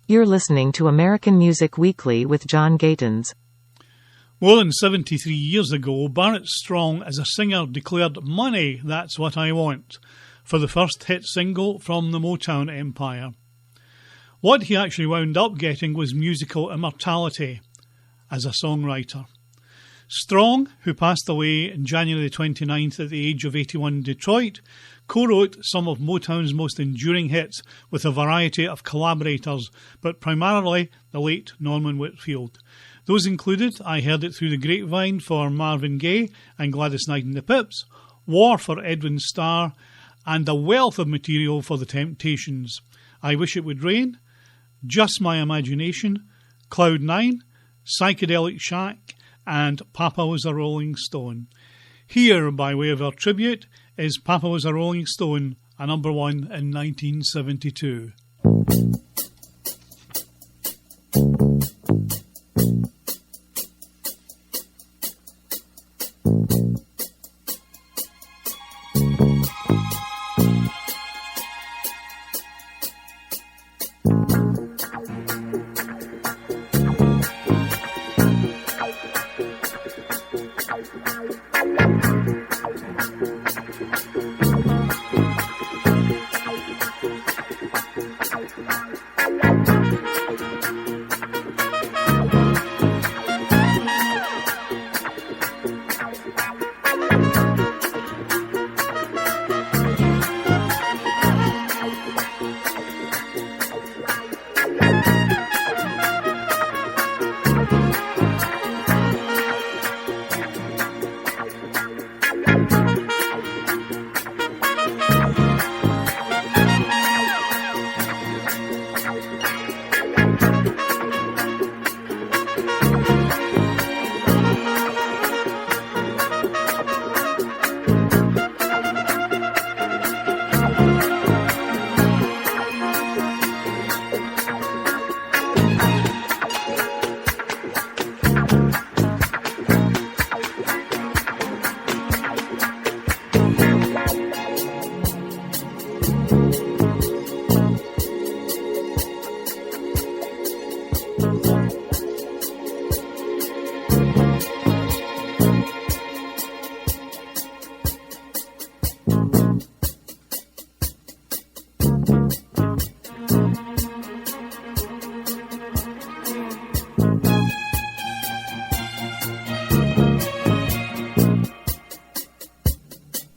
You're listening to American Music Weekly with John Gatins. More than 73 years ago, Barrett Strong as a singer declared "Money, That's What I Want" for the first hit single from the Motown empire. What he actually wound up getting was musical immortality as a songwriter. Strong, who passed away on January 29th at the age of 81 in Detroit, co-wrote some of Motown's most enduring hits with a variety of collaborators, but primarily the late Norman Whitfield. Those included I Heard It Through the Grapevine for Marvin Gaye and Gladys Knight and the Pips, War for Edwin Starr, and a wealth of material for the Temptations. I Wish It Would Rain, Just My Imagination, Cloud 9, Psychedelic Shack, and Papa Was a Rolling Stone. Here, by way of our tribute, is Papa Was a Rolling Stone, a number one in 1972.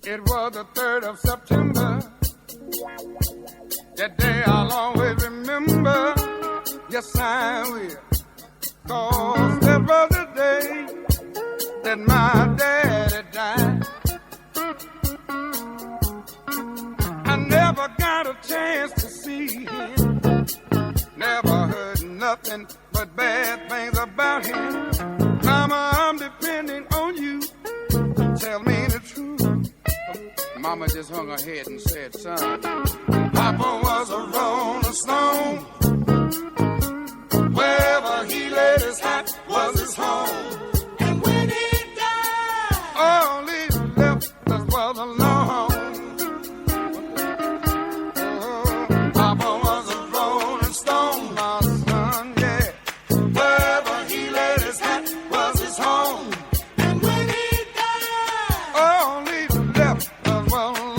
It was the 3rd of September. That day I'll always remember. Yes, I will. 'Cause that was the day that my daddy died. I never got a chance to see him. Never heard nothing but bad things about him. Mama, I'm depending on you. Tell me the truth. Mama just hung her head and said, son, Papa was a rolling stone. Wherever he laid his hat was his home. And when he died, all he left us was alone. Oh, Papa was a rolling stone, my son, yeah. Wherever he laid his hat was his home. And when he died, all he left us was alone.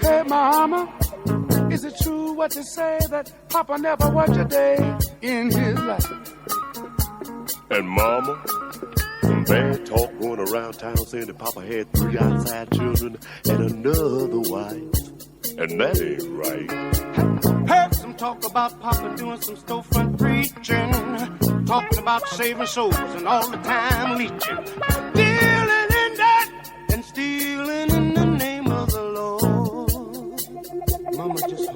Hey, Mama, is it true what you say that Papa never worked a day in his life? And Mama, some bad talk going around town saying that Papa had 3 outside children and another wife. And that ain't right. Heard some talk about Papa doing some storefront preaching, talking about saving souls and all the time leeching, dealing in that and stealing in the name of the Lord. Mama just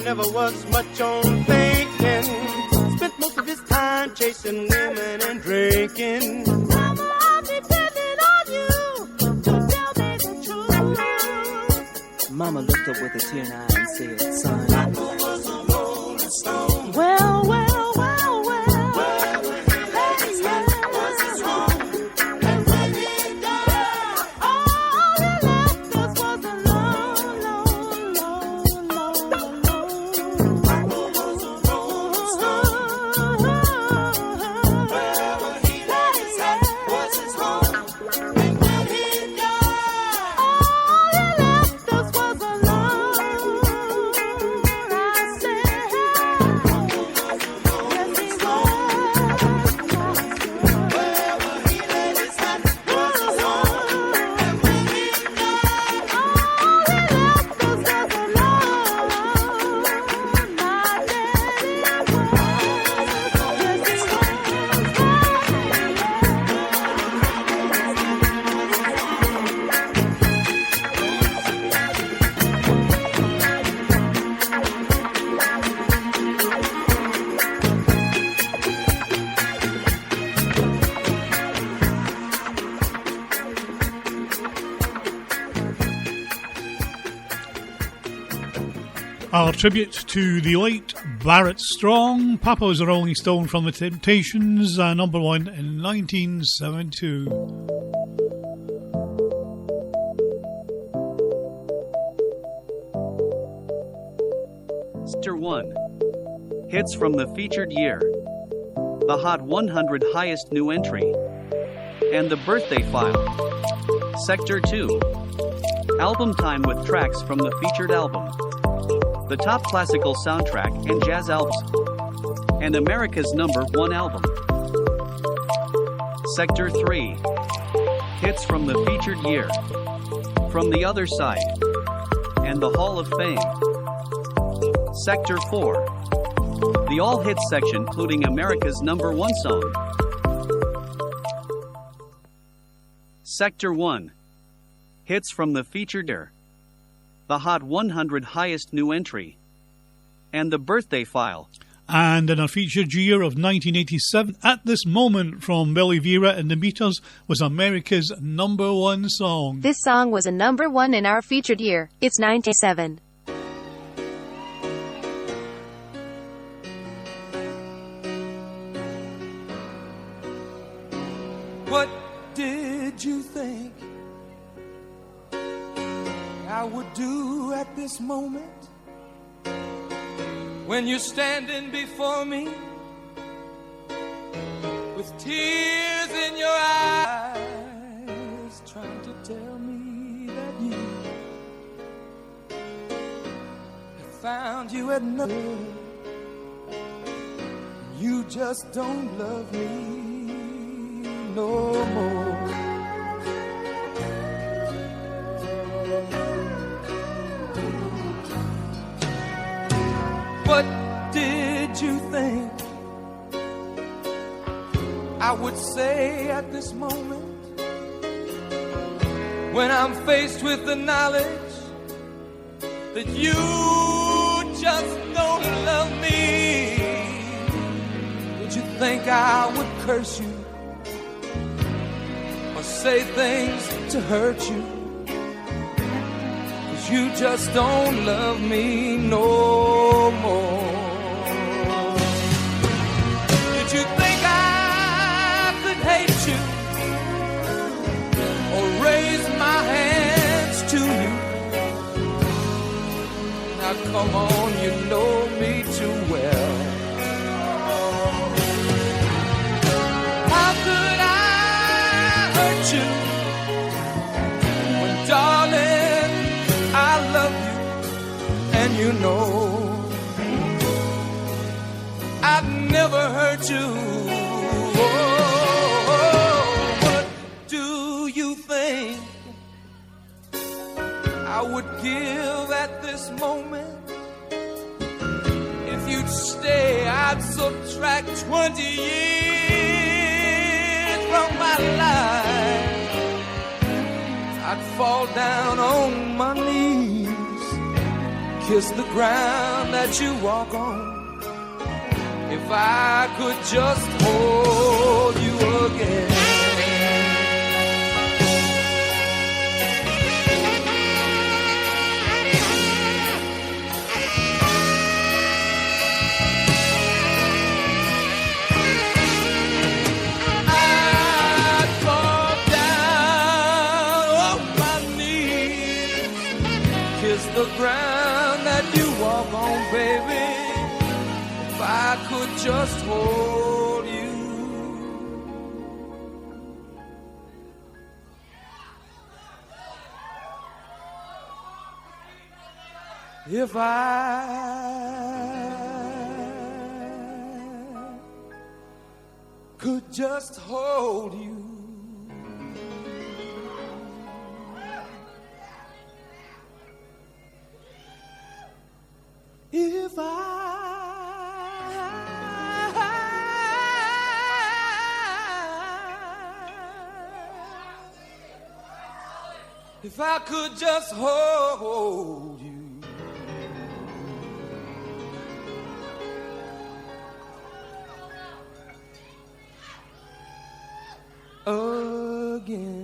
Never was much on thinking. Spent most of his time chasing women and drinking. Mama, I'm depending on you to tell me the truth. Mama looked up with a tear in her eye and said, son, I was a rolling stone. Well. Our tribute to the late Barrett Strong. Papa was a Rolling Stone from the Temptations, number one in 1972. Sector 1. Hits from the featured year. The Hot 100 highest new entry. And the birthday file. Sector 2. Album time with tracks from the featured album. The top classical soundtrack and jazz albums. And America's #1 album. Sector 3. Hits from the featured year. From the Other Side. And the Hall of Fame. Sector 4. The All Hits section including America's #1 song. Sector 1. Hits from the featured year. The Hot 100 highest new entry. And the birthday file. And in our featured year of 1987, at this moment from Billy Vera and the Meters, was America's #1 song. This song was a #1 in our featured year. It's 97. What did you think I would do at this moment when you're standing before me with tears in your eyes, trying to tell me that you have found you at nothing, you just don't love me no more. What did you think I would say at this moment when I'm faced with the knowledge that you just don't love me? Did you think I would curse you or say things to hurt you? 'Cause you just don't love me no more. Did you think I could hate you or raise my hands to you? Now come on, you know me too well. How could I hurt you when, darling, I love you and you know I'd never hurt you? What do you think I would give at this moment? If you'd stay, I'd subtract 20 years from my life. I'd fall down on my knees, kiss the ground that you walk on, if I could just hold you again. The ground that you walk on, baby, if I could just hold you. If I could just hold you. If I could just hold you. Again.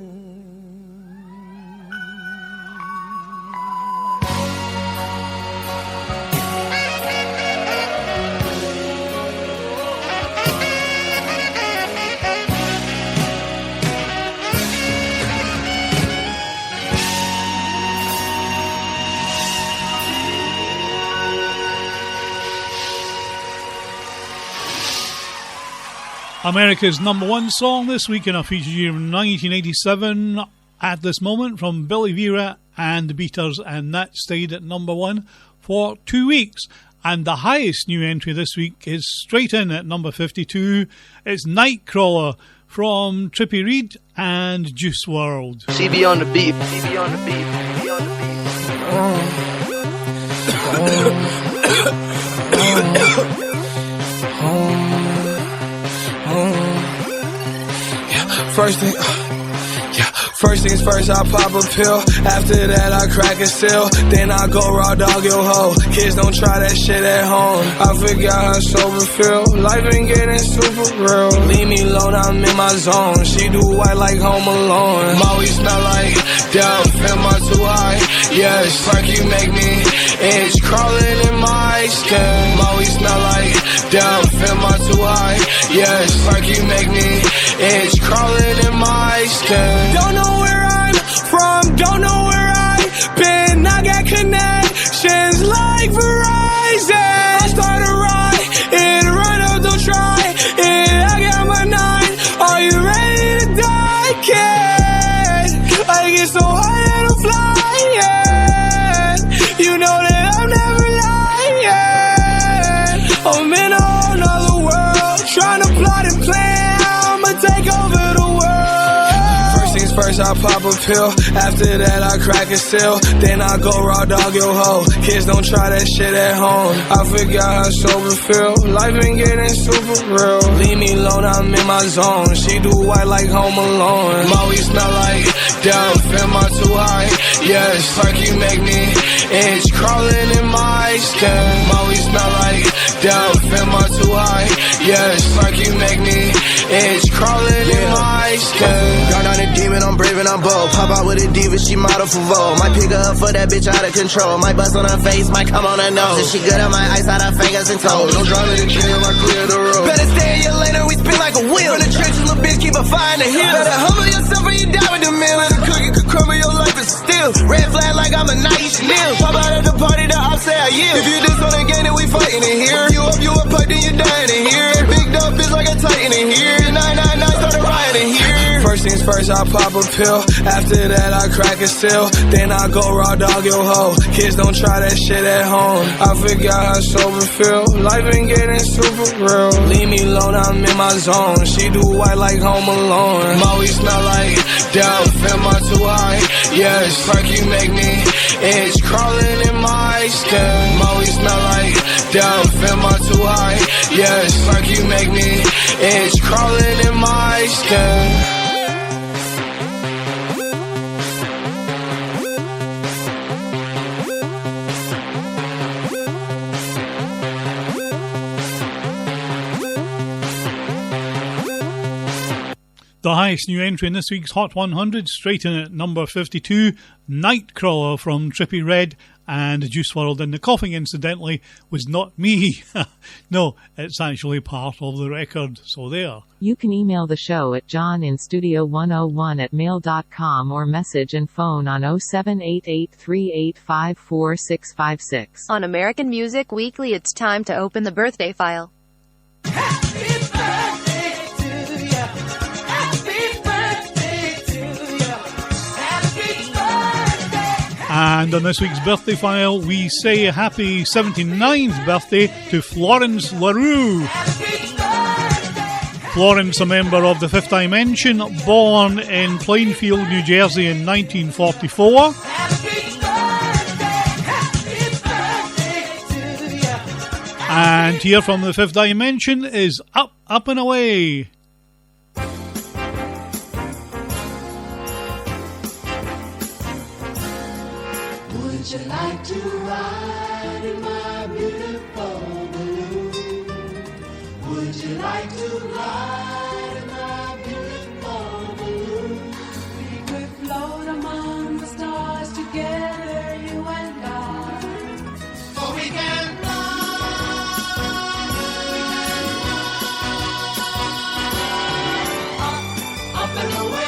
America's number one song this week in our feature year of 1987 at this moment from Billy Vera and the Beaters, and that stayed at number one for 2 weeks. And the highest new entry this week is straight in at number 52. It's Nightcrawler from Trippie Reed and Juice WRLD. CB on the beat, CB on the beat, CB on the beat. First things first, I pop a pill. After that, I crack a seal. Then I go raw dog your hoe. Kids don't try that shit at home. I forgot how sober feel. Life been getting super real. Leave me alone, I'm in my zone. She do white like Home Alone. Maui smell like dope. Am I too high? Yes, fuck you make me itch. Crawling in my skin. Maui smell like dope. Am I too high? Yes, fuck you make me itch. Crawling in my skin. Don't know where I'm from, don't know where I've been. I got connections like Verizon. I start a ride, and run up, don't try it. I got my 9, are you ready to die, kid? I get so high that I'm flying. You know that I'm never lying. I'm in a whole nother world, trying to plot and plan. I'ma take over the world. First I pop a pill, after that I crack a seal. Then I go raw dog your hoe. Kids don't try that shit at home. I forgot how sober feel. Life been getting super real. Leave me alone, I'm in my zone. She do white like Home Alone. Maui smell like dope. Am I too high? Yes, fuck you make me itch. Crawling in my skin. Maui smell like dope. Am I too high? Yes, fuck you make me itch, crawling in my skin. Guard on a demon, I'm brave and I'm bold. Pop out with a diva, she model for Vogue. Might pick her up for that bitch out of control. Might bust on her face, might come on her nose. If she good on my ice, out her fingers and toes. No drama in the gym, I clear the road. Better stay in your lane or we spin like a wheel. In the trenches, little bitch, keep a fire in the hill. Better humble yourself or you die with the mill. And the cookie could crumble your life is still. Red flag like I'm a nice Chanel. Pop out at the party, the ops say I yield. If you just wanna gain it, we fighting in here. You up, pipe, then you dying in here. Big dog bitch like a titan in here. 999 started rioting here. First things first, I pop a pill. After that, I crack a seal. Then I go raw dog your hoe. Kids don't try that shit at home. I forgot how sober feel. Life been getting super real. Leave me alone, I'm in my zone. She do white like Home Alone. Maui smell like death. Am I too high? Yes, fuck you make me itch, crawling in my skin. Maui smell like death. Am I too high? Yes, fuck you make me itch, crawling in my skin. The highest new entry in this week's Hot 100, straight in at number 52, Nightcrawler from Trippie Redd and Juice WRLD. And the coughing, incidentally, was not me. No, it's actually part of the record. So there. You can email the show at johninstudio101@mail.com or message and phone on 078838545656. On American Music Weekly, it's time to open the birthday file. And on this week's birthday file, we say happy 79th birthday to Florence LaRue. Florence, a member of the Fifth Dimension, born in Plainfield, New Jersey in 1944. And here from the Fifth Dimension is Up, Up and Away. Would you like to ride in my beautiful balloon? Would you like to ride in my beautiful balloon? We could float among the stars together, you and I. For we can fly up and away.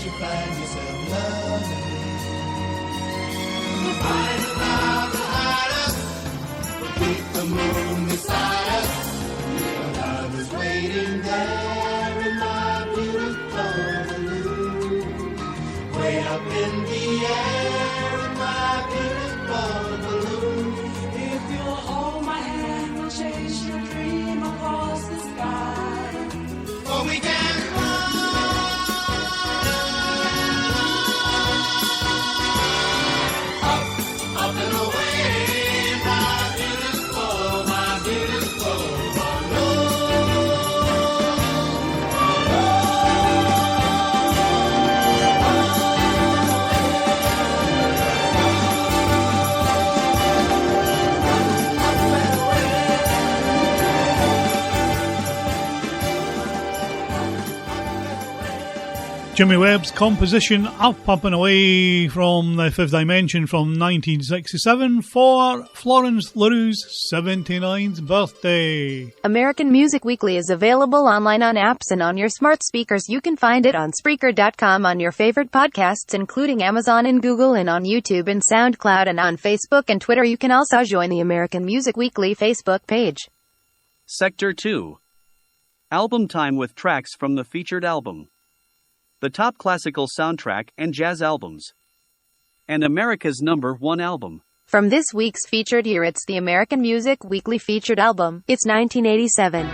You find yourself loving me. We'll find a cloud behind us. We'll keep the moon beside us. Your love is waiting there in my beautiful balloon. Way up in the air in my beautiful balloon. If you'll hold my hand, we'll chase your dream across the sky. For we can up and away. Jimmy Webb's composition Up, Up and Away from the Fifth Dimension from 1967 for Florence LaRue's 79th birthday. American Music Weekly is available online on apps and on your smart speakers. You can find it on Spreaker.com, on your favorite podcasts including Amazon and Google, and on YouTube and SoundCloud, and on Facebook and Twitter. You can also join the American Music Weekly Facebook page. Sector 2. Album time with tracks from the featured album. The top classical soundtrack and jazz albums. And America's #1 album. From this week's featured year, it's the American Music Weekly featured album. It's 1987.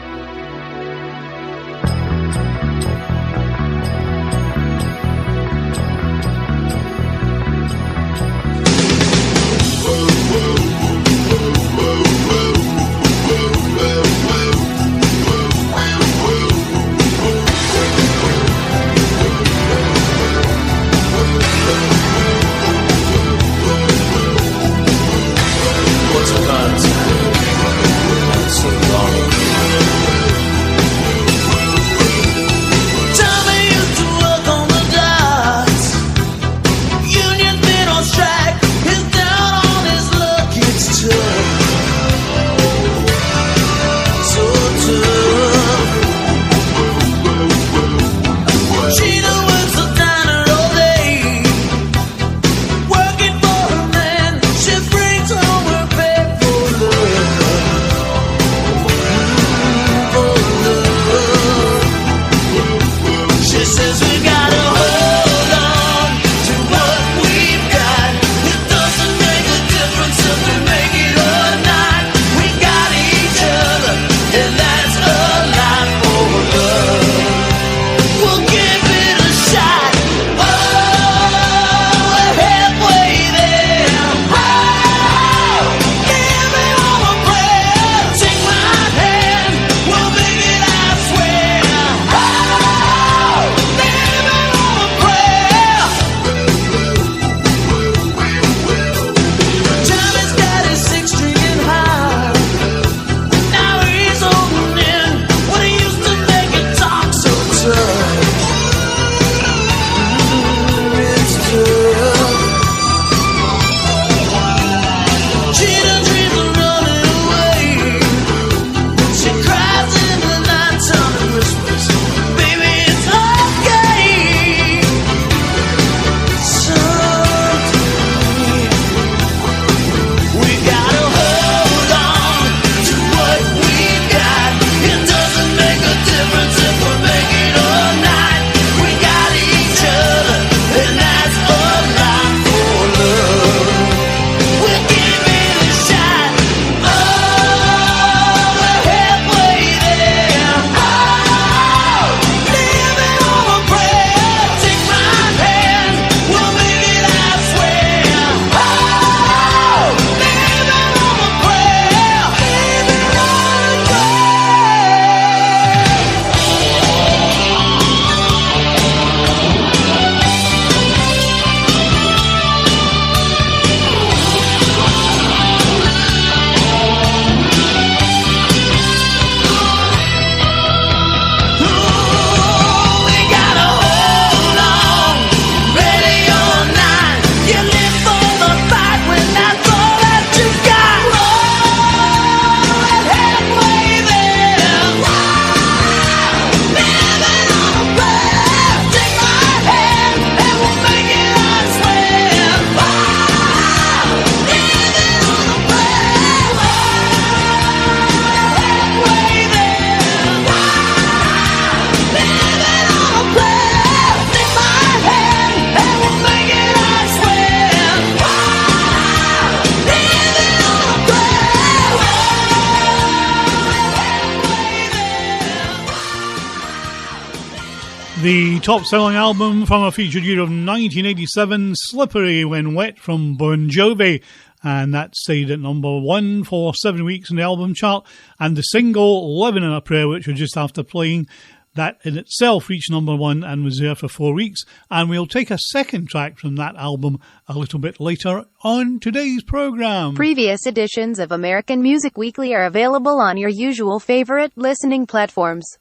The top-selling album from a featured year of 1987, Slippery When Wet from Bon Jovi, and that stayed at #1 for 7 weeks in the album chart, and the single Living in a Prayer, which was just after playing, that in itself reached #1 and was there for 4 weeks. And we'll take a second track from that album a little bit later on today's programme. Previous editions of American Music Weekly are available on your usual favorite listening platforms.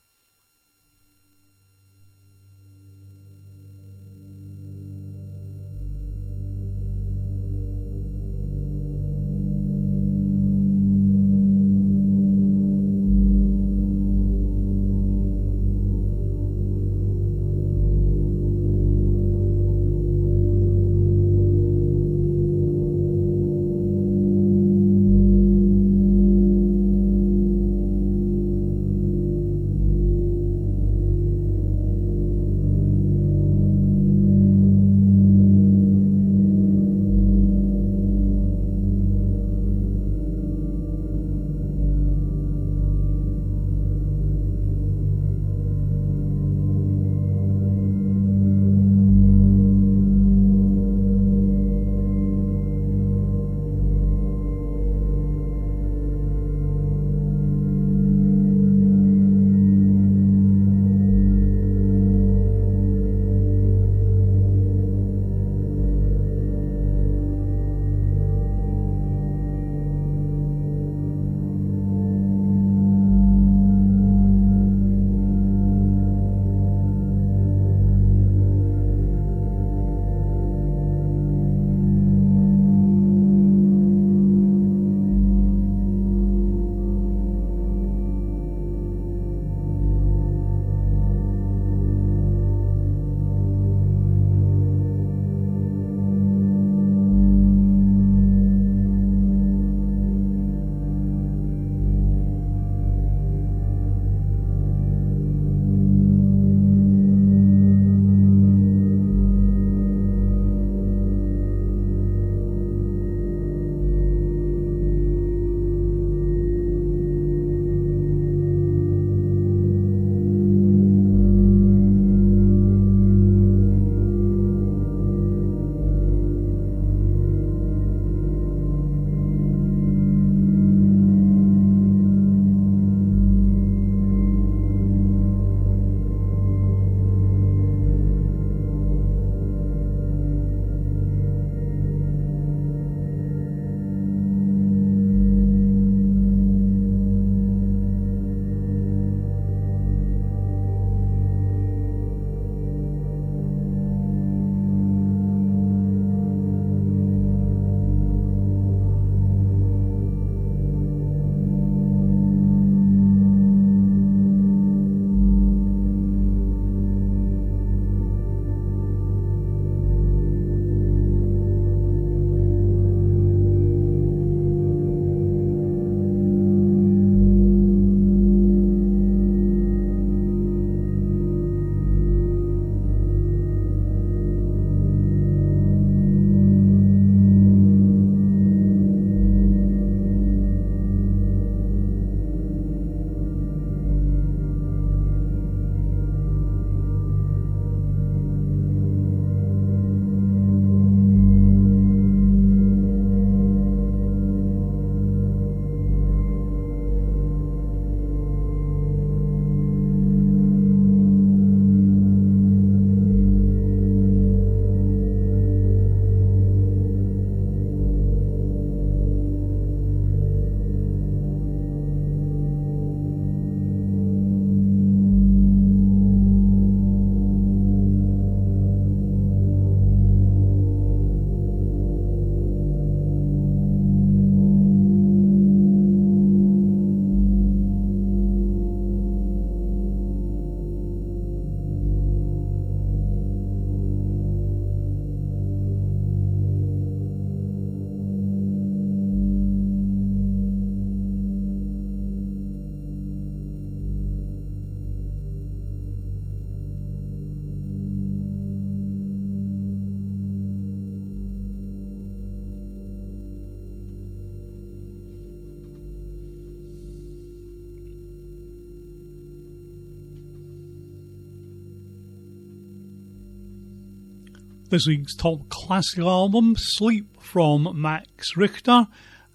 this week's top classical album, Sleep from Max Richter,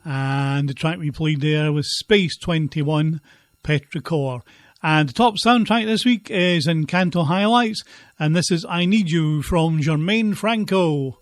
and the track we played there was Space 21, Petrichor. And the top soundtrack this week is Encanto Highlights, and this is I Need You from Jermaine Franco.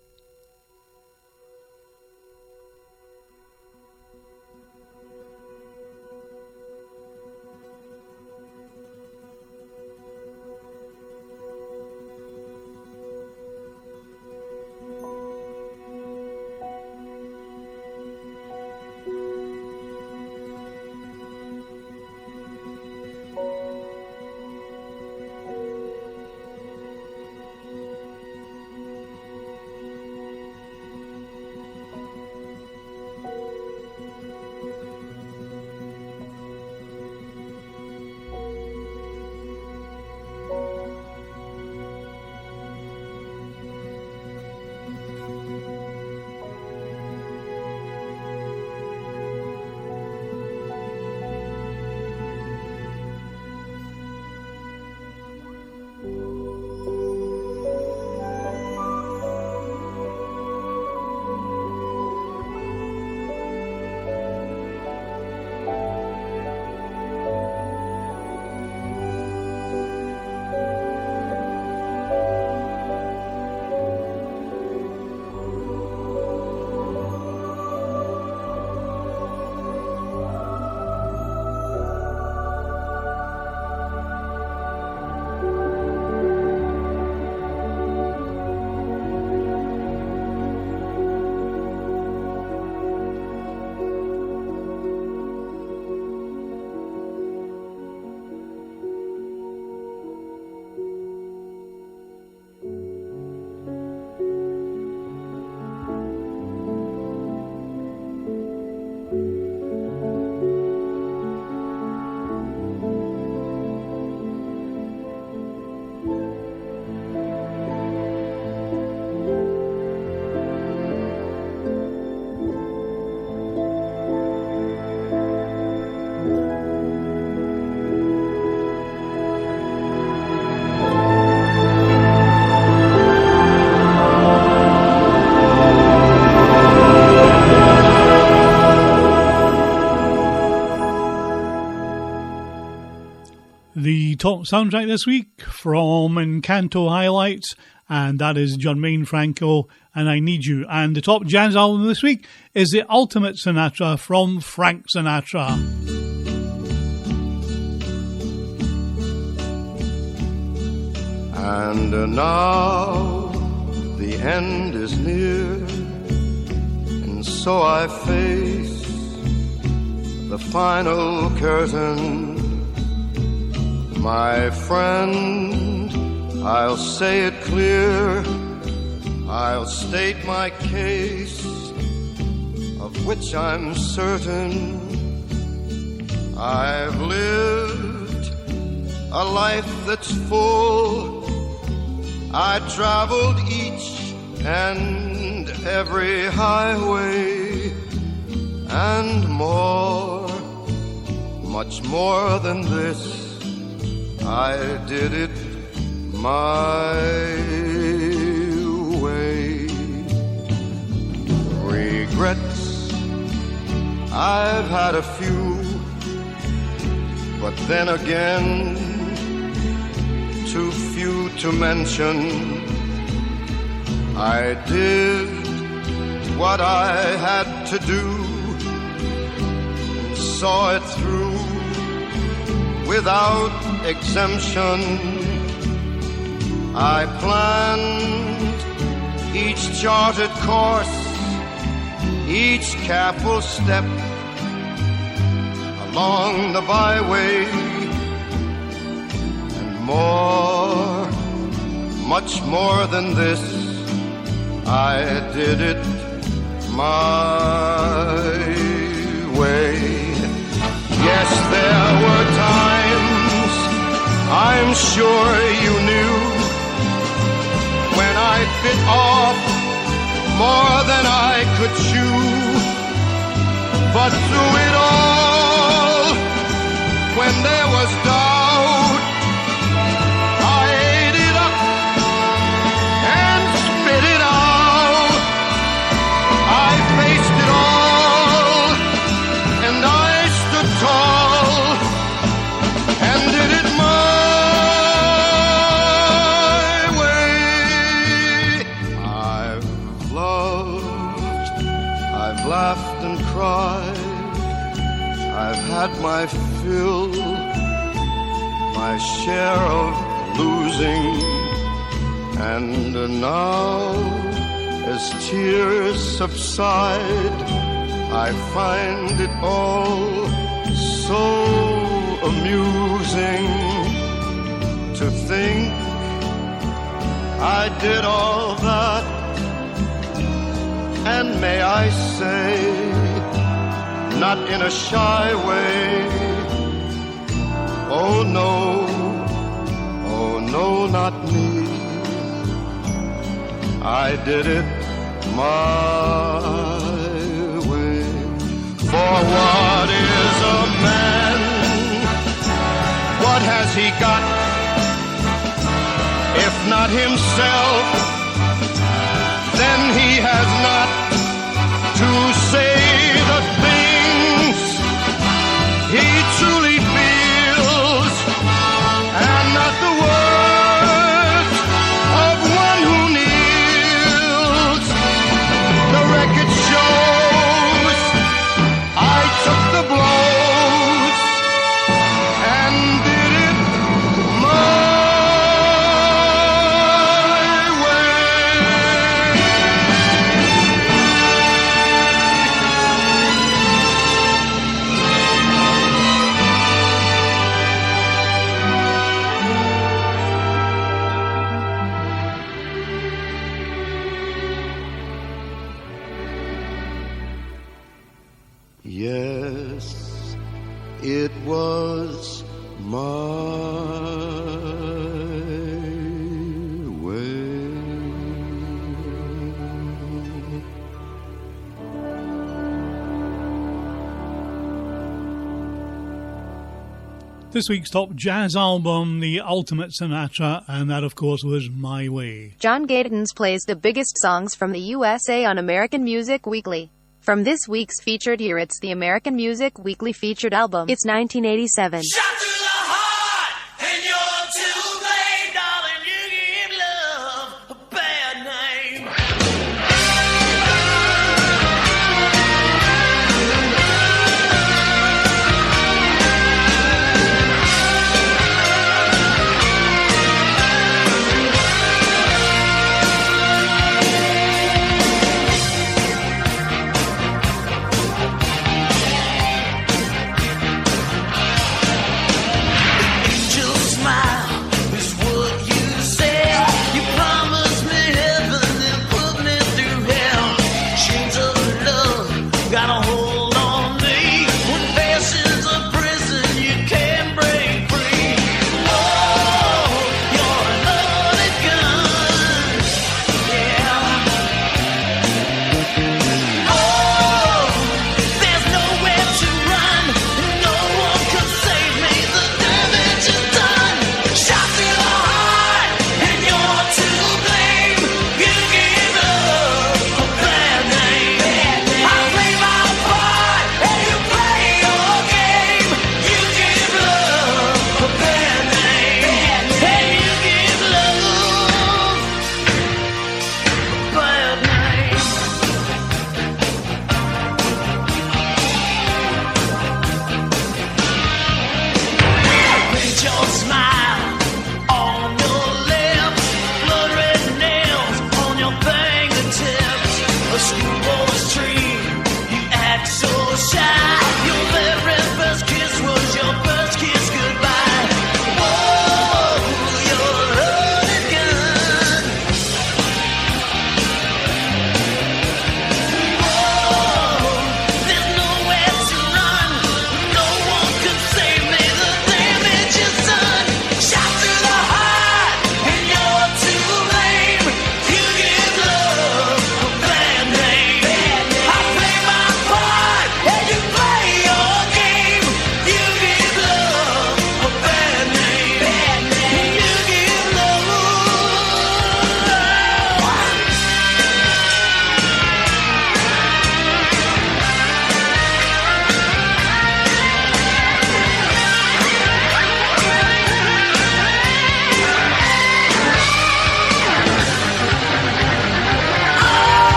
The top soundtrack this week from Encanto Highlights, and that is Jermaine Franco and I Need You. And the top jazz album this week is The Ultimate Sinatra from Frank Sinatra. And now the end is near, and so I face the final curtain. My friend, I'll say it clear, I'll state my case, of which I'm certain. I've lived a life that's full, I traveled each and every highway, and more, much more than this, I did it my way. Regrets, I've had a few, but then again, too few to mention. I did what I had to do, and saw it through without exemption. I planned each charted course, each careful step along the byway, and more, much more than this, I did it my way. Yes, there were times, I'm sure you knew, when I bit off more than I could chew. But through it all, when there was doubt, I ate it up and spit it I've had my fill, my share of losing, and now as tears subside, I find it all so amusing to think I did all that, and may I say, not in a shy way, oh no, not me. I did it my way. For what is a man? What has he got? If not himself, then he has not to say the things he truly feels, and not the words of one who kneels. The record shows I took the blows and did it my Yes, it was my way. This week's top jazz album, The Ultimate Sonata, and that, of course, was My Way. John Gatons plays the biggest songs from the USA on American Music Weekly. From this week's featured year, it's the American Music Weekly featured album. It's 1987.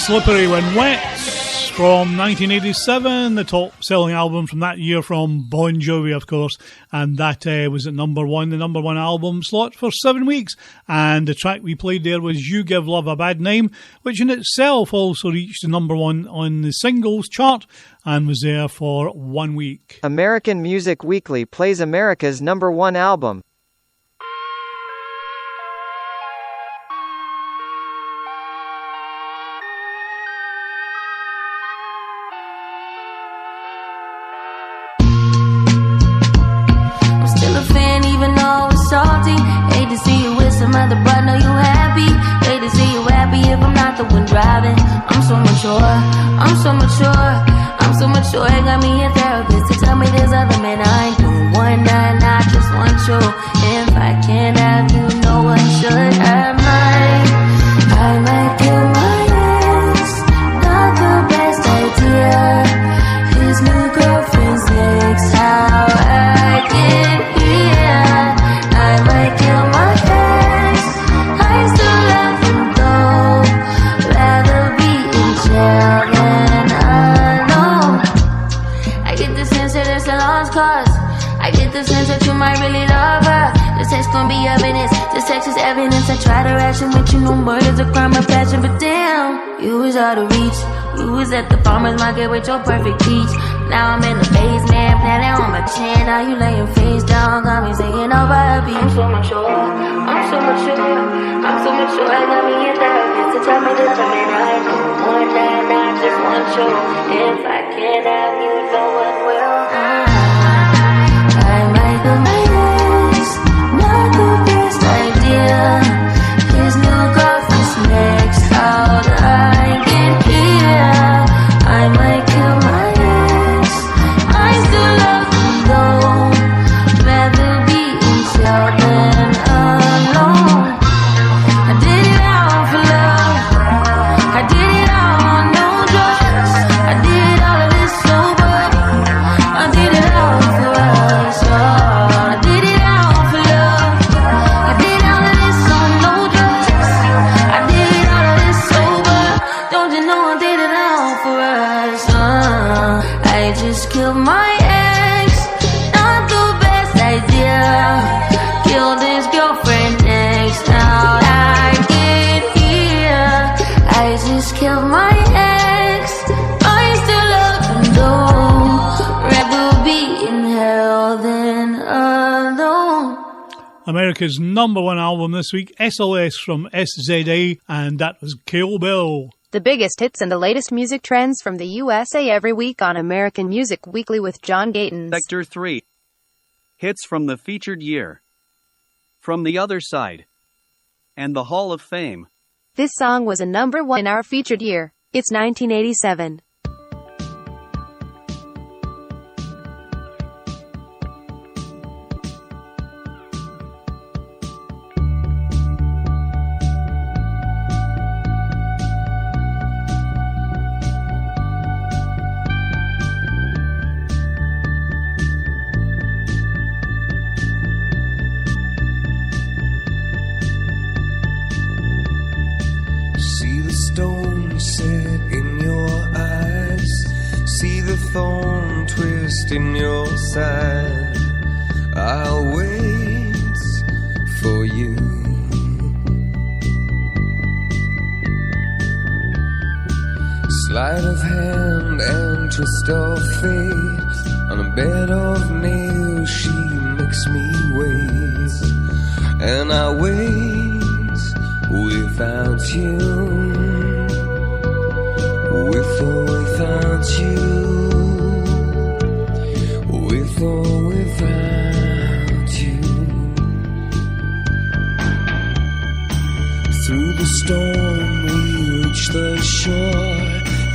Slippery When Wet from 1987, the top-selling album from that year from Bon Jovi, of course, and that was at number one, the number one album slot for 7 weeks. And the track we played there was You Give Love a Bad Name, which in itself also reached the number one on the singles chart and was there for 1 week. American Music Weekly plays America's number one album. Mother, but know you happy. Hate to see you happy if I'm not the one driving. I'm so mature, I'm so mature, I'm so mature. It got me a therapist to tell me there's other men I ain't doing one night, I just want you. If I can't have you, no one should have mine. I might kill my ex, not the best idea. His new girlfriend's next, how I get here. I might kill my ex, I still love him though. Rather be in jail than alone. I get the sense that it's a lost cause. I get the sense that you might really love her. This text gon' be evidence. This text is evidence. I try to ration with you. No murder's a crime of passion, but damn, you was out of reach. You was at the farmer's market with your perfect peach. Now I'm in the basement, planning on my chin. Now you laying face down, got me singing over a beat. I'm so mature, I'm so mature, I'm so mature. I got me a therapist to tell me that the man I know. One night, I just want you. If I can't have you, no one will. I might go my ex, not the best idea. His new girlfriend's next, how'd I get here? I might kill my ex, I still love him though. Rather be in jail than alone. I did it all for love, I did it all on no drugs. I did all of this sober, I did it all for us. I did it all for love, I did all of this on no drugs. I did all of this sober, don't you know I did it all for us. I just killed my ex, not the best idea. Killed his girlfriend next, how I get here. I just killed my ex, I still love him though. Rather be in hell than alone. America's number one album this week, SLS from SZA, and that was Kill Bill. The biggest hits and the latest music trends from the USA every week on American Music Weekly with John Gatins. Sector 3. Hits from the featured year. From the Other Side. And the Hall of Fame. This song was a number one in our featured year. It's 1987. See the stone set in your eyes, see the thorn twist in your side. I'll wait for you. Sleight of hand and twist of fate, on a bed of nails she makes me wait, and I wait without you, with or without you, with or without you. Through the storm we reach the shore.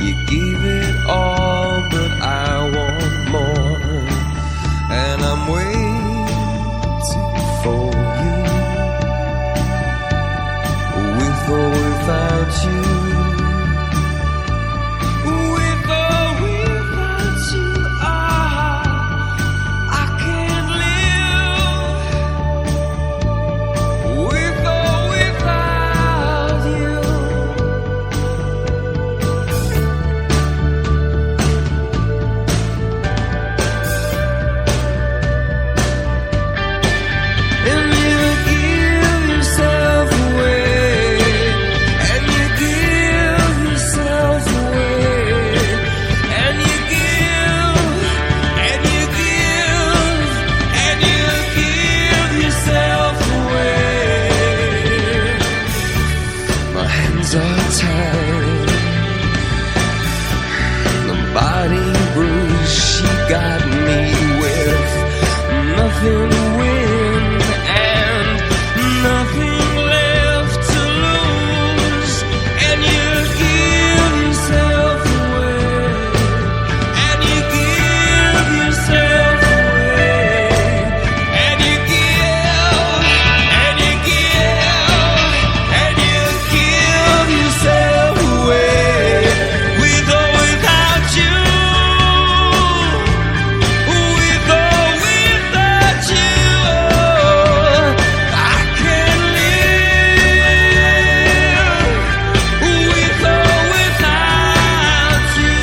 You gave it all, but I want more, and I'm waiting for you, with or without you. the time. The body bruise she got me with nothing to win and nothing left to lose, and you give yourself away, and you give yourself away, and you give, and you give, and you give yourself away, with or without you, with or without you, I can't live, with or without you.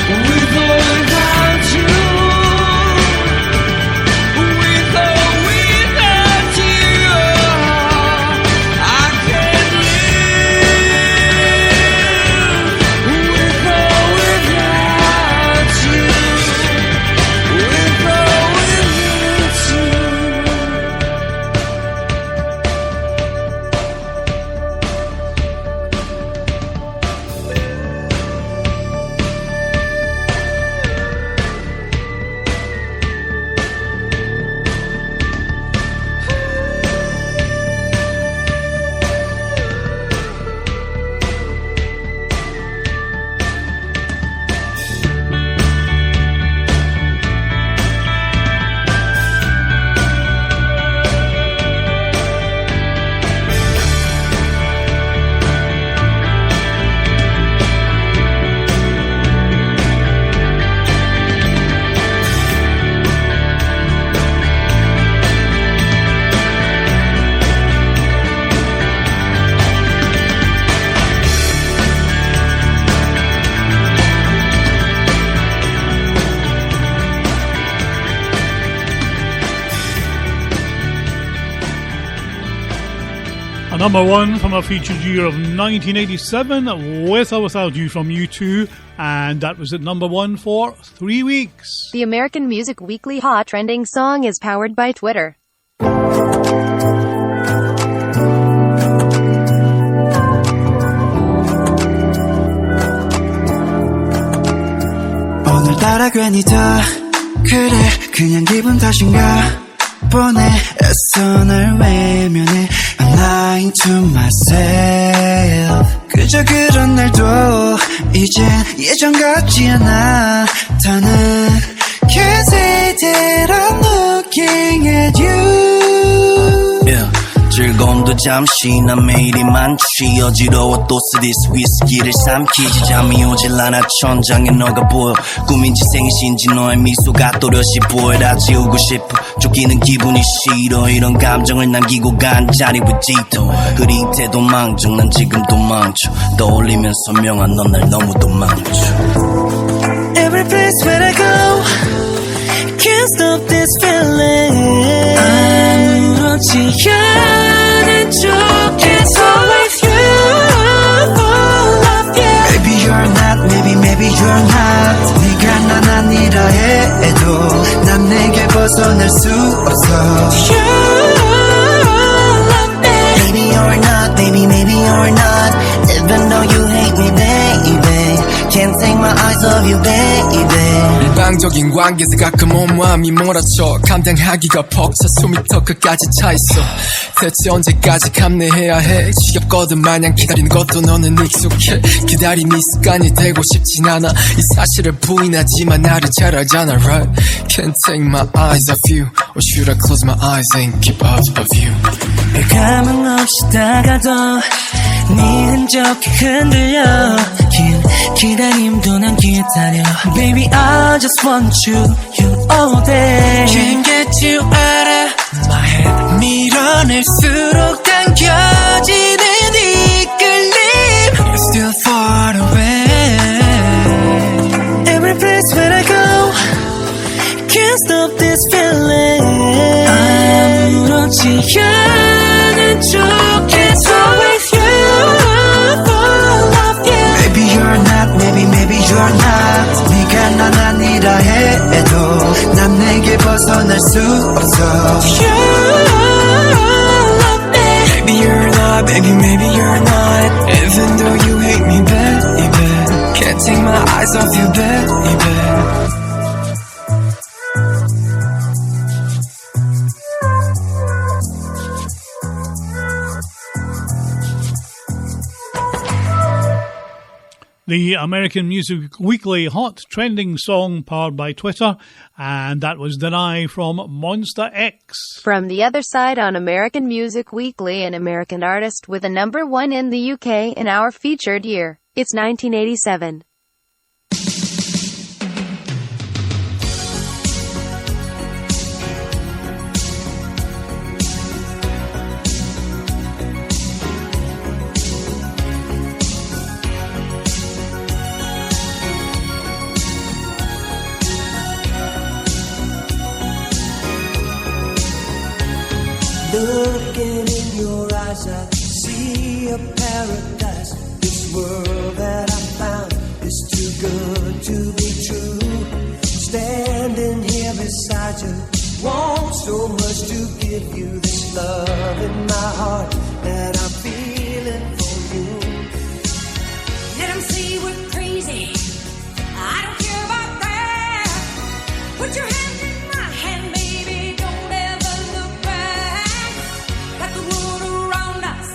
With or without you, with or without you, I can't live. With or without you, with A number one from our featured year of 1987, With or Without You from U2, and that was at number one for 3 weeks. The American Music Weekly Hot Trending Song is powered by Twitter. 오늘따라 괜히 더 그래 그냥 기분 탓인가 보네 애써 날 외면해 I'm lying to myself 그저 그런 날도 이젠 예전 같지 않아 더는 그새대로 looking at you yeah. 즐거움도 잠시 난 매일이 많지 어지러워 또 쓰디스 위스키를 삼키지 잠이 오질 않아 천장에 너가 보여 꿈인지 생신지 너의 미소가 또렷이 보여 다 지우고 싶어 쫓기는 기분이 싫어 이런 감정을 남기고 간 자리 with Gito 흐릿해도 망정 난 지금도 망쳐 떠올리면 선명한 넌 날 너무도 망쳐 Every place where I go Can't stop this feeling 아무렇지 않은 척해서 with you love you Maybe you're not maybe you're not 네가 난 아니라 해도 난 내게 벗어날 수 없어 You love me Maybe you're not maybe you're not Even though you hate me baby Can't take my eyes off you baby 일방적인 관계에서 가끔 온 마음이 몰아쳐 감당하기가 벅차 숨이 더 끝까지 차있어 대체 언제까지 감내해야 해 지겹거든 마냥 기다리는 것도 너는 익숙해 기다림이 습관이 되고 싶진 않아 이 사실을 부인하지만 나를 잘 알잖아 right Can't take my eyes off you Or should I close my eyes and keep out of you 가망 없이 다가도 네 흔적이 흔들려 긴 기다림도 난 기다려 Baby I just want you all day Can't get you out of my head 밀어낼수록 당겨지는 이끌림 You're still far away Every place where I go Can't stop this feeling 아무렇지 않은 You love me. Maybe you're not, baby, maybe you're not. Even though you hate me, baby, can't take my eyes off you, baby. The American Music Weekly Hot Trending Song powered by Twitter, and that was Deny from Monster X. From the other side on American Music Weekly, an American artist with a #1 in the UK in our featured year. It's 1987. Looking in your eyes, I see a paradise. This world that I found is too good to be true. Standing here beside you, want so much to give you this love in my heart that I'm feeling for you. Let them say we're crazy. I don't care about that. Put your hand in my hand, baby. Don't ever look back. Let the world around us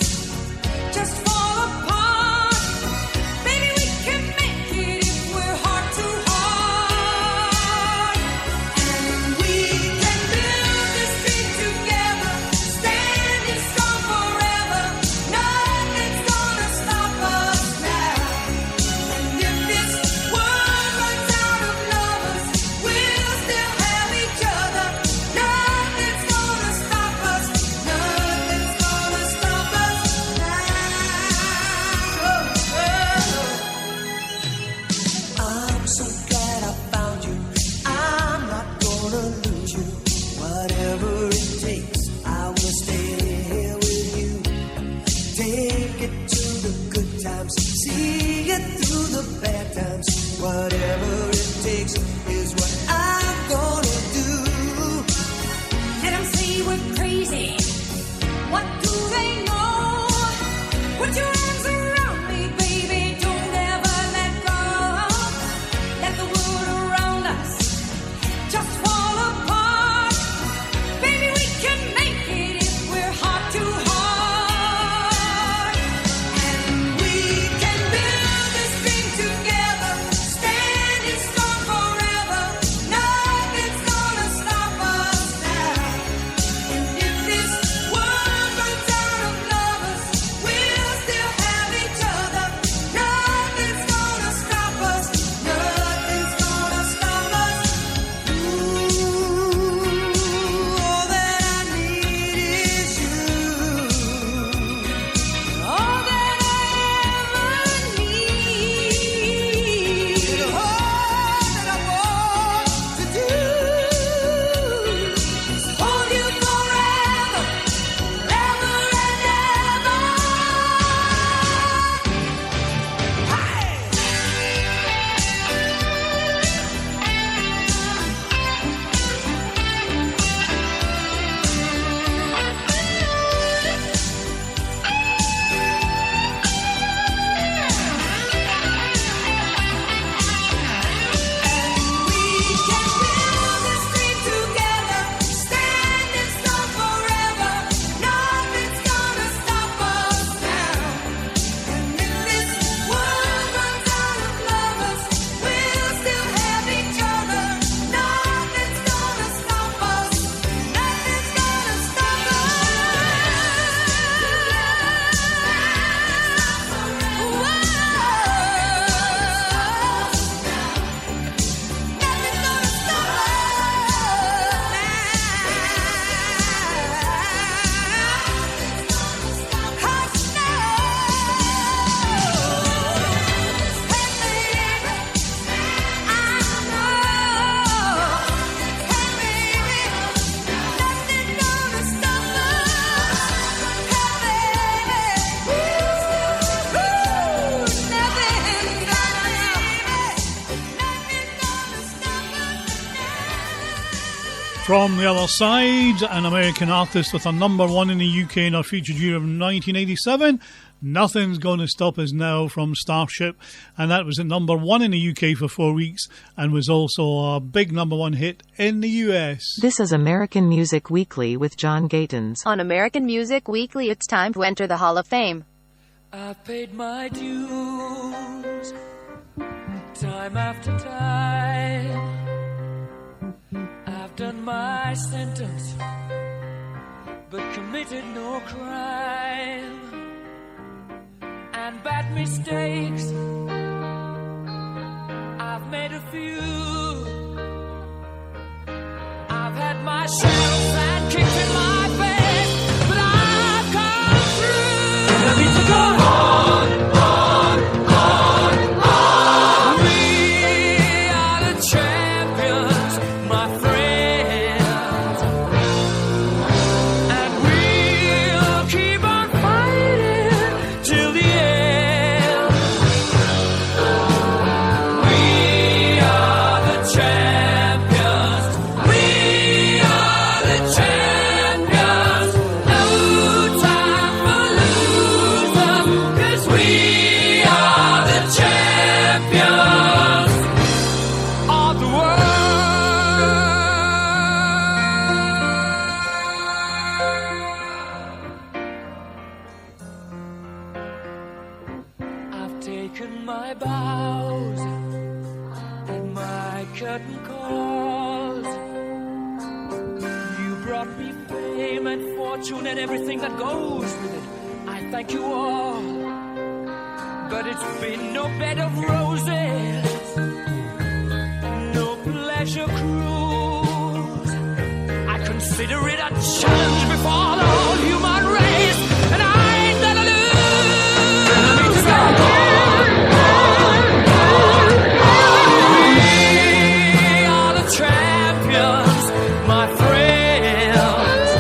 just fall apart. Baby, we can make it if we're heart to heart. And we can build this dream together, standing strong forever. No From the Other Side, an American artist with a number one in the UK in our featured year of 1987. Nothing's Gonna Stop Us Now from Starship, and that was at number one in the UK for 4 weeks and was also a big number one hit in the US. This is American Music Weekly with John Gatins. On American Music Weekly, it's time to enter the Hall of Fame. I've paid my dues, time after time. I've done my sentence, but committed no crime. And bad mistakes, I've made a few. I've had my shells and kicked in my face, but I've come through. And I need to go on, on. We are the champions, my friends, and we'll keep on fighting till the end. We are the champions. We are the champions. No time for losers, 'cause we are the champions of the world. I've taken my bows and my curtain calls. You brought me fame and fortune and everything that goes with it. I thank you all, but it's been no bed of roses, no pleasure cruise. I consider it a challenge before the whole human race, and I ain't gonna lose. We are the champions, my friends,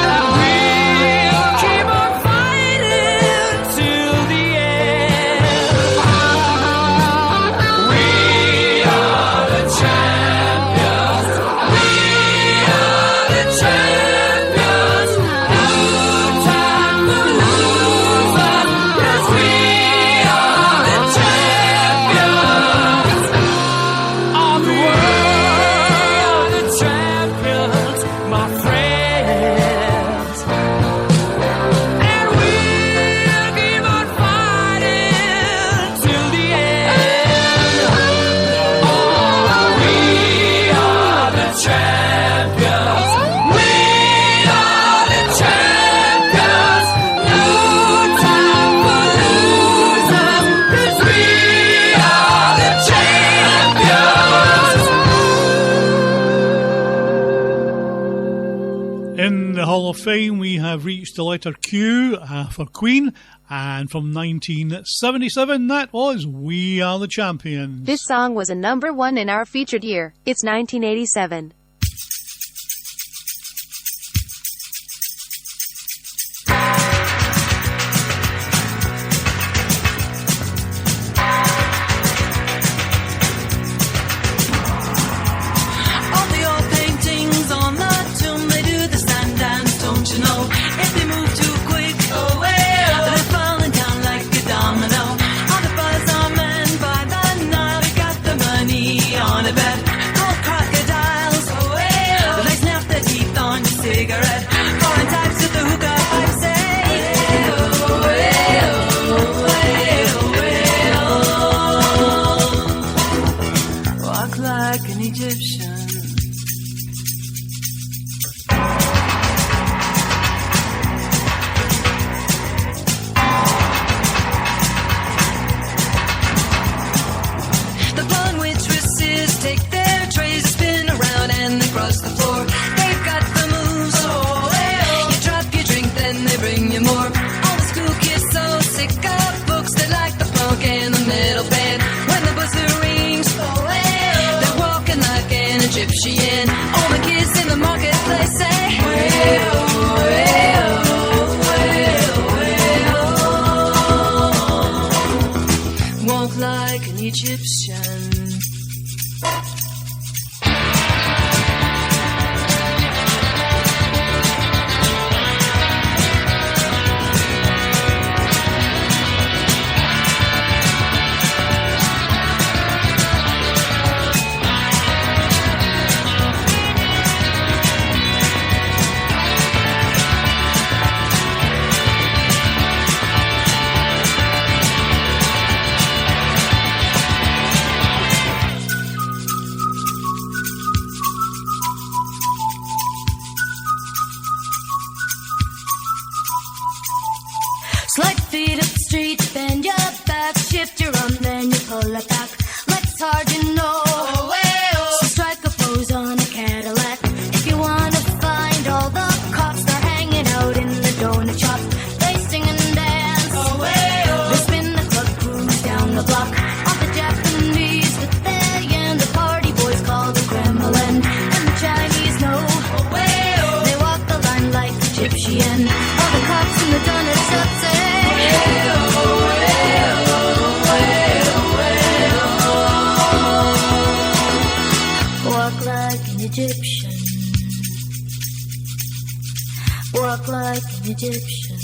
and we'll keep on fighting till the end. We are the champions. We are the champions. No time for losers, 'cause we are the champions of the world. The champions, my friends, and we'll keep on fighting till the end. Oh, we are the champions. We are the champions. No time for losers, 'cause we are the champions. In the Hall of Fame, we have reached the letter Q for Queen, and from 1977, that was We Are the Champions. This song was a number one in our featured year. It's 1987. All the old paintings on the tomb, they do the stand dance, don't you know? If they move too quick, they're falling down like a domino. All the buzz are men by the night, we got the money on a bet. Gold crocodiles speed up the street, bend your back, shift your arm, then you pull it back. Let's hard, you know. So strike a pose on a Cadillac. If you wanna find all the cops, they're hanging out in the donut shop. They sing and dance. They spin the club, cruise down the block. All the Japanese with their yen, the party boys call the Kremlin, and the Chinese know. They walk the line like Egyptian. All the cops in the donut shop say. Walk like an Egyptian. Walk like an Egyptian.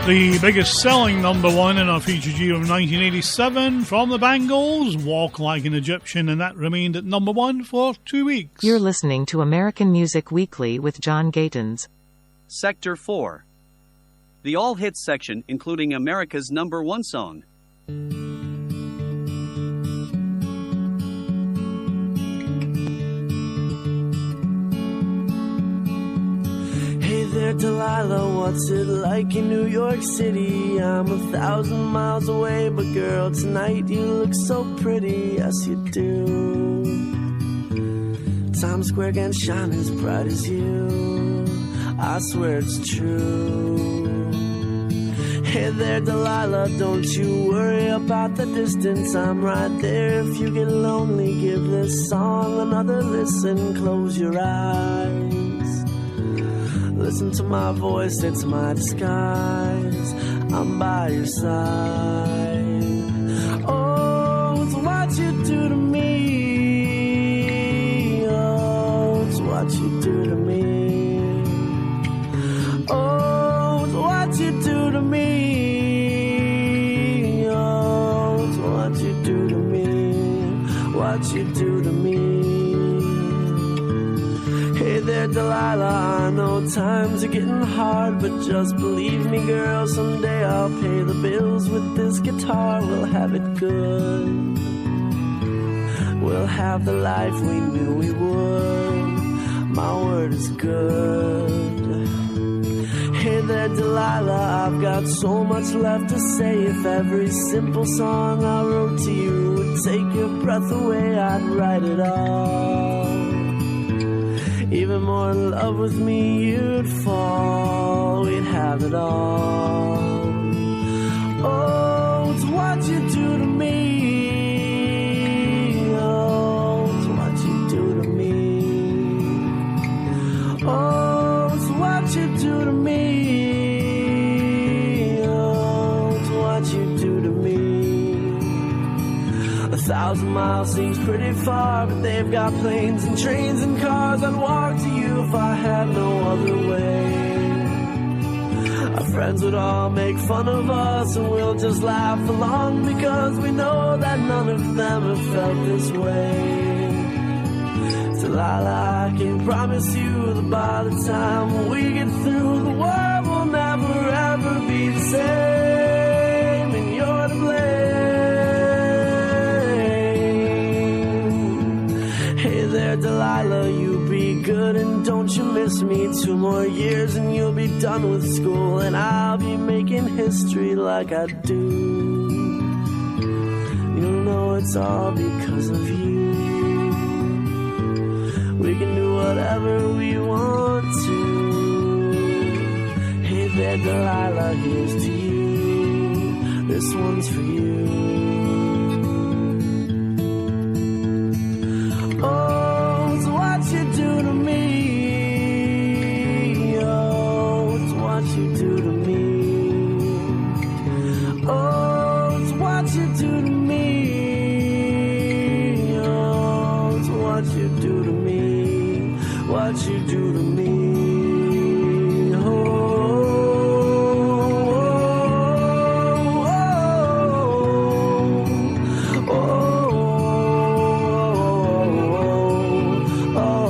The biggest selling number one in our featured year of 1987 from the Bangles, Walk Like an Egyptian, and that remained at number one for 2 weeks. You're listening to American Music Weekly with John Gatins. Sector 4. The All Hits section, including America's number one song. Hey there, Delilah, what's it like in New York City? I'm 1,000 miles away, but girl, tonight you look so pretty, yes you do. Times Square can shine as bright as you, I swear it's true. Hey there, Delilah, don't you worry about the distance, I'm right there. If you get lonely, give this song another listen, close your eyes. Listen to my voice, it's my disguise. I'm by your side. Oh, it's what you do to me. Oh, it's what you do to me. Oh, it's what you do to me. Oh, it's what you do to me. What you do to me. Hey there, Delilah, I know times are getting hard, but just believe me, girl, someday I'll pay the bills with this guitar. We'll have it good. We'll have the life we knew we would. My word is good. Hey there, Delilah, I've got so much left to say. If every simple song I wrote to you would take your breath away, I'd write it all. Even more in love with me, you'd fall. We'd have it all. Oh, it's what you do to me. Oh, it's what you do to me. Oh, it's what you do to me. Oh, it's what you do to me. 1,000 miles seems pretty far, but they've got planes and trains and cars. I'd walk to you if I had no other way. Our friends would all make fun of us, and we'll just laugh along, because we know that none of them have felt this way. Delilah, I can promise you that by the time we get through, the world will never ever be the same, and you're to blame. Hey there, Delilah, you be good and don't you miss me. 2 more years and you'll be done with school, and I'll be making history like I do. You'll know it's all because of you. We can do whatever we want to. Hey there, Delilah, here's to you. This one's for you. Oh, it's what you do to me. Oh, it's what you do to me. Oh, it's what you do to me. Oh, it's what you do to me. What you do to me. Oh,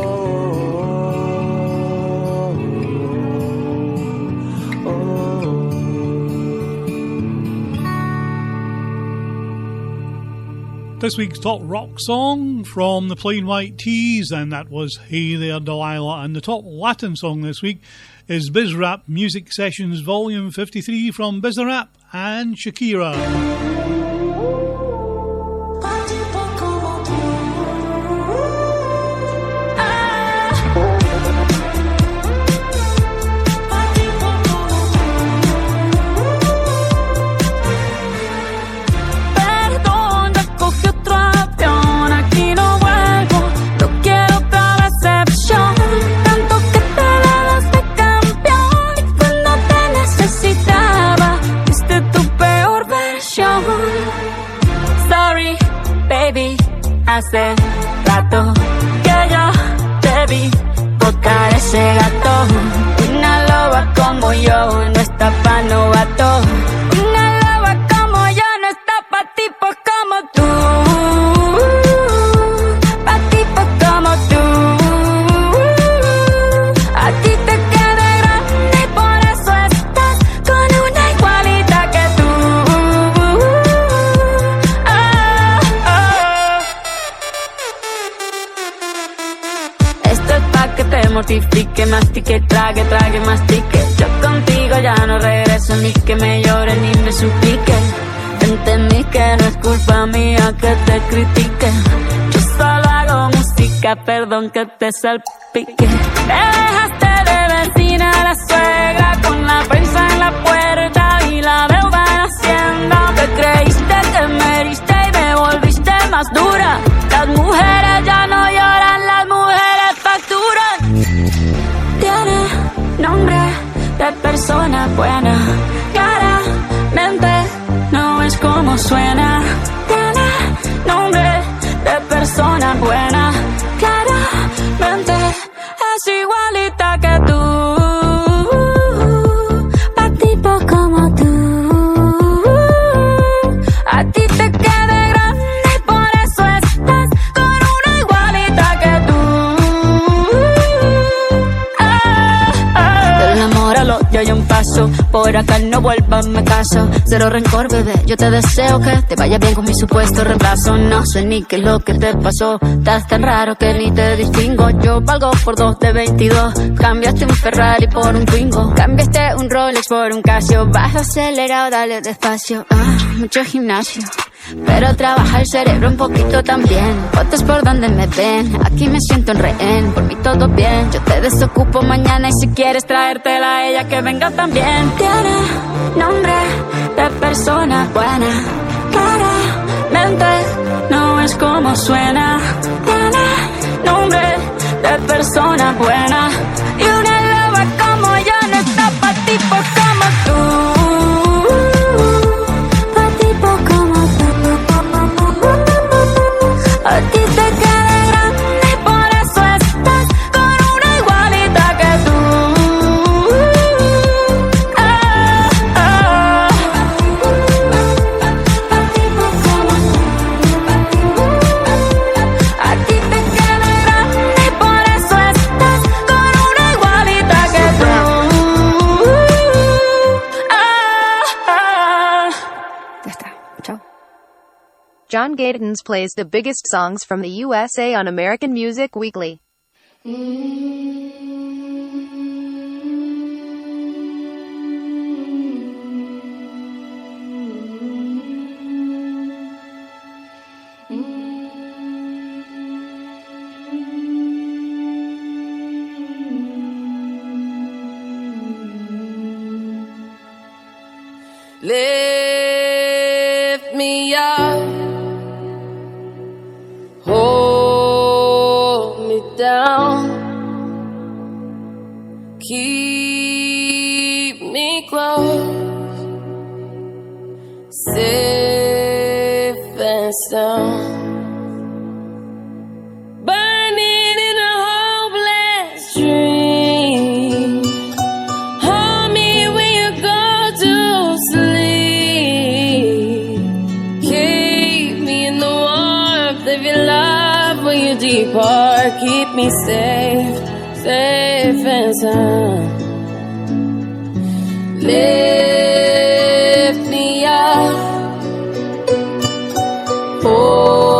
This week's top rock song from the Plain White T's, and that was Hey There Delilah. And the top Latin song this week is Bizrap Music Sessions Volume 53 from Bizarrap and Shakira. Hace rato que yo te vi tocar ese gato. Una loba como yo no está pa' novato. Una loba como yo no está pa' tipos como tú. Pa' tipos como tú. A ti te queda grande y por eso estás con una igualita que tú. Que te mortifique, mastique, trague, mastique. Yo contigo ya no regreso, ni que me llore ni me suplique. Entendí que no es culpa mía que te critique. Yo solo hago música, perdón que te salpique. Te dejaste de vecina a la suegra, con la prensa en la puerta y la deuda en Hacienda. Te creíste que me heriste y me volviste más dura. Las mujeres ya no lloran, las mujeres facturan. Tiene nombre de persona buena, claramente no es como suena. Tiene nombre de persona buena, claramente es igualita que tú. Pa' tipo como tú. A ti te queda grande y por eso estás con una igualita que tú. Del amor al odio hay un paso, por acá no vuelvas, me caso. Cero rencor, bebé, yo te deseo que te vaya bien con mi supuesto reemplazo. No sé ni qué es lo que te pasó, estás tan raro que ni te distingo. Yo valgo por 2 de 22, cambiaste un Ferrari por un Twingo. Cambiaste un Rolex por un Casio, baja acelerado, dale despacio. Mucho gimnasio, pero trabaja el cerebro un poquito también. Fotos por donde me ven, aquí me siento en rehén. Por mí todo bien, yo te desocupo mañana y si quieres traértela a ella que venga también. Tiene nombre de persona buena, claramente no es como suena. Tiene nombre de persona buena y una loba como yo no está pa' tipos como tú. A ti te queda grande y por eso estás con una igualita que tú. A ti te queda grande y por eso estás con una igualita que tú. Ya está. Chao. John Gatons plays the biggest songs from the USA on American Music Weekly. Lift me up, hold me down, keep me close, safe and sound. Burning in a hopeless dream. Hold me when you go to sleep. Keep me in the warmth of your love when you depart. Keep me safe, safe and sound. Lift me up. Oh.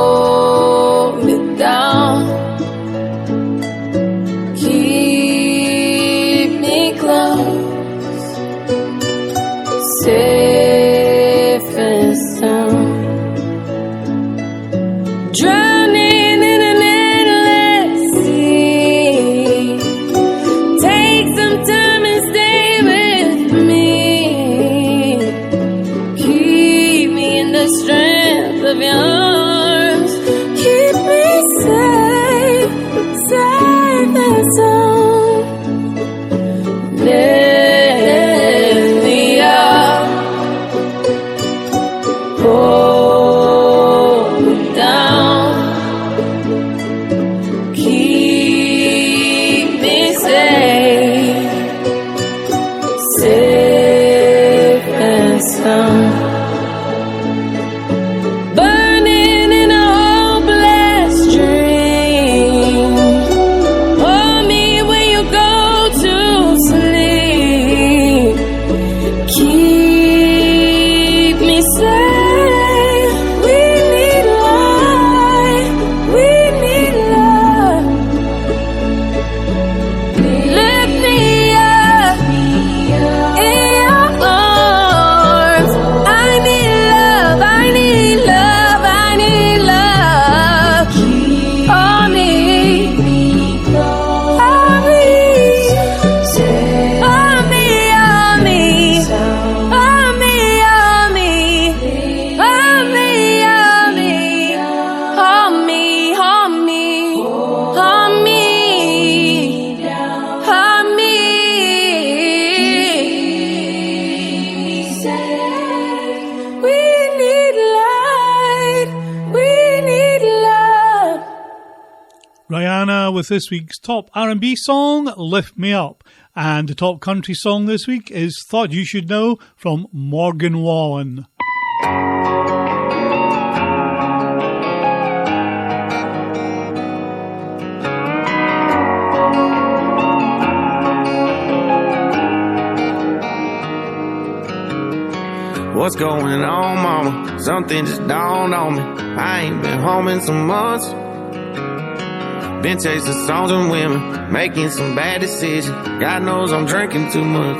of your arms. Keep me safe, safe and sound. Lift me up, hold me down. Keep me safe, safe and sound. Burning in a hopeless dream. Hold me when you go to sleep. Keep me safe. We need light. We need love. Lift me up in your arms. I need love. I need love. I need love. On me. On me. On me. On me. On me. On me. On me. On me. On me. On me. On me. On me. We need light. We need love. Rihanna with this week's top R&B song, Lift Me Up. And the top country song this week is Thought You Should Know from Morgan Wallen. What's going on, mama? Something just dawned on me. I ain't been home in some months. Been chasing songs and women, making some bad decisions. God knows I'm drinking too much.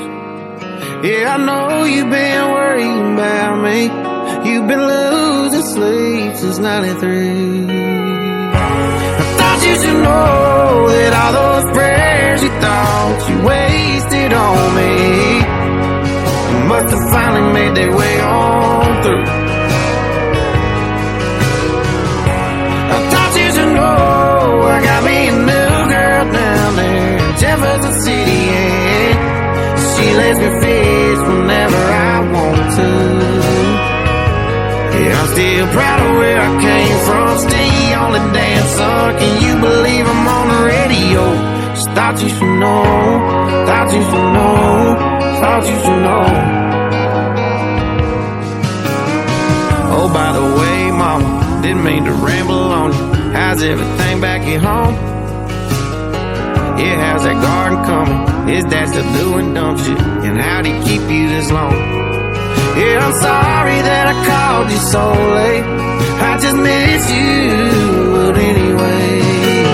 Yeah, I know you've been worrying about me. You've been losing sleep since 93. I thought you should know that all those prayers you thought you wasted on me must have finally made their way on through. I thought you should know I got me a new girl down there in Jefferson City, and she lets me fish whenever I want to. Yeah, I'm still proud of where I came from, still the only damn son. Can you believe I'm on the radio? Just thought you should know, thought you should know, thought you should know. Oh, by the way, mama, didn't mean to ramble on you. How's everything back at home? Yeah, how's that garden coming? Is that still doing, don't you? And how'd he keep you this long? Yeah, I'm sorry that I called you so late. I just miss you, but anyways,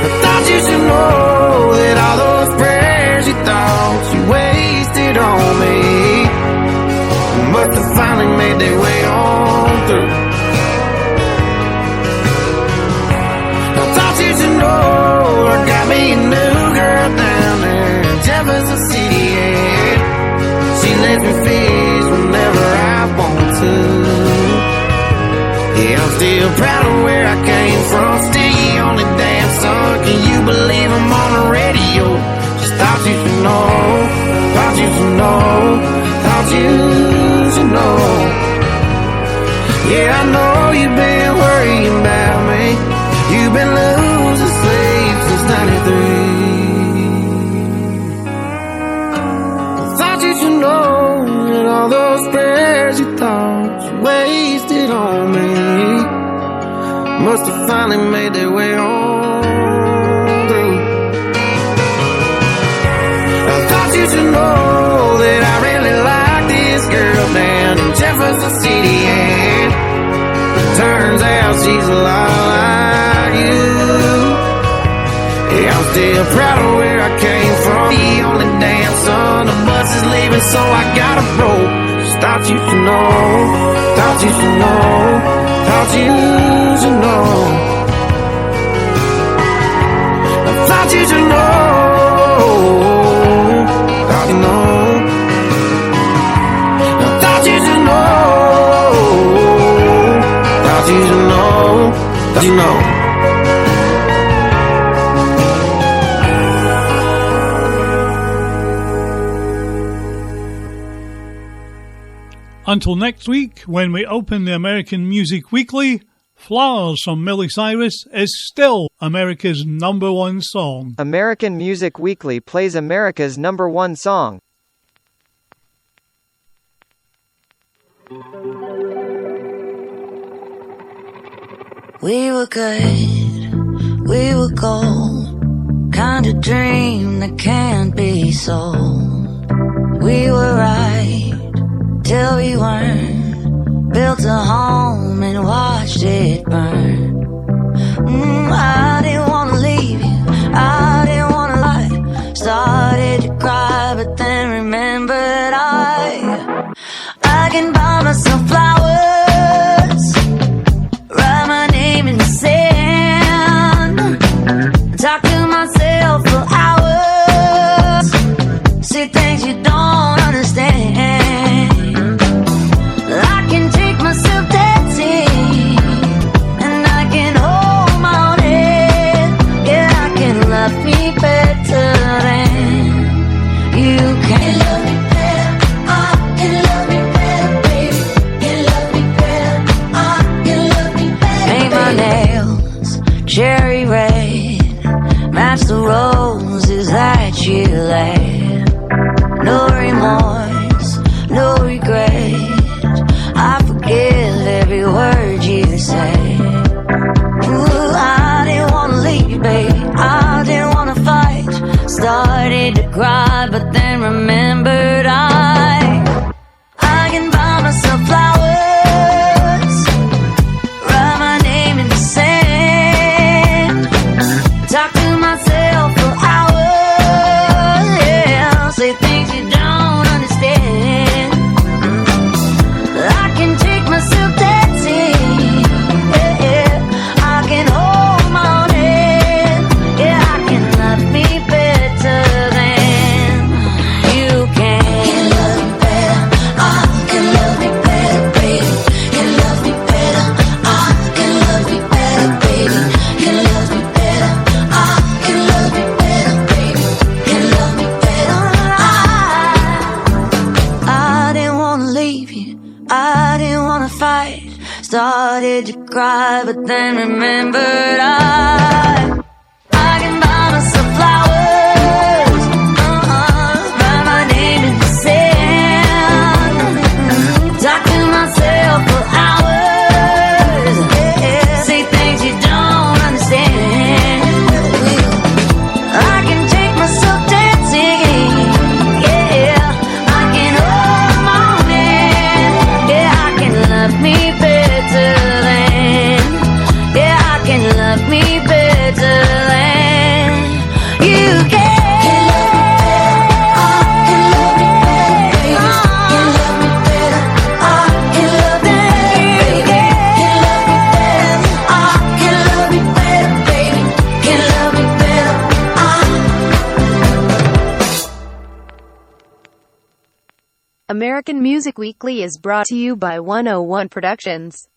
I thought you should know that all those prayers you thought you wasted on me must have finally made their way on through. I thought you should know I got me a new girl down there in Jefferson City, and she lets me fish whenever I want to. Yeah, I'm still proud of where I came from, still the only damn son. Can you believe I'm on the radio? Just thought you should know, thought you should know, thought you should know. Yeah, I know you've been worrying about me. You've been losing sleep since 93. Thought you should know that all those prayers you thought you wasted on me must have finally made their way on through. I thought you should know that I really like this girl down in Jefferson City, and turns out she's a lot like you. Yeah, I'm still proud of where I came from, the only damn son. The bus is leaving, so I gotta roll. Just thought you should know, thought you should know, thought you should know. I thought you should know, thought you know. I thought you should know. easy to know, you know. Until next week, when we open the American Music Weekly, Flowers from Miley Cyrus is still America's #1 song. American Music Weekly plays America's #1 song. We were good, we were gold, kind of dream that can't be sold. We were right till we weren't, built a home and watched it burn. I didn't want to leave you, I didn't want to lie, started to cry but then remembered I can buy myself flowers, write my name in the sand, talk to myself for hours, see things you don't understand. I can take myself dancing, and I can hold my own head. Yeah, I can love me better than you can. Love me better, I can love me better, baby. Can love me better, I can love me better. Paint my nails cherry red, match the roses that you laid. No remorse, no regret, I forgive every word you say. Ooh, I didn't wanna leave, babe, I didn't wanna fight, started to cry but then remembered I can buy myself flowers, write my name in the sand, talk to myself for hours, yeah, say things you don't understand. I can take myself dancing, yeah, I can hold my own head, yeah, I can love me better than you can. Can love me better, I can love me better, baby. Can love me better, I can love me better, baby. Can love me better, I can love me better, baby. Can love me better, I didn't wanna leave you, I didn't wanna fight, started to cry but then remembered I can buy myself flowers, write my name in the sand, talk to myself for hours, yeah, say things you don't understand. I can take myself dancing, yeah, I can hold my own hand, yeah, I can love me better than, yeah, I can love me better than you can. American Music Weekly is brought to you by 101 Productions.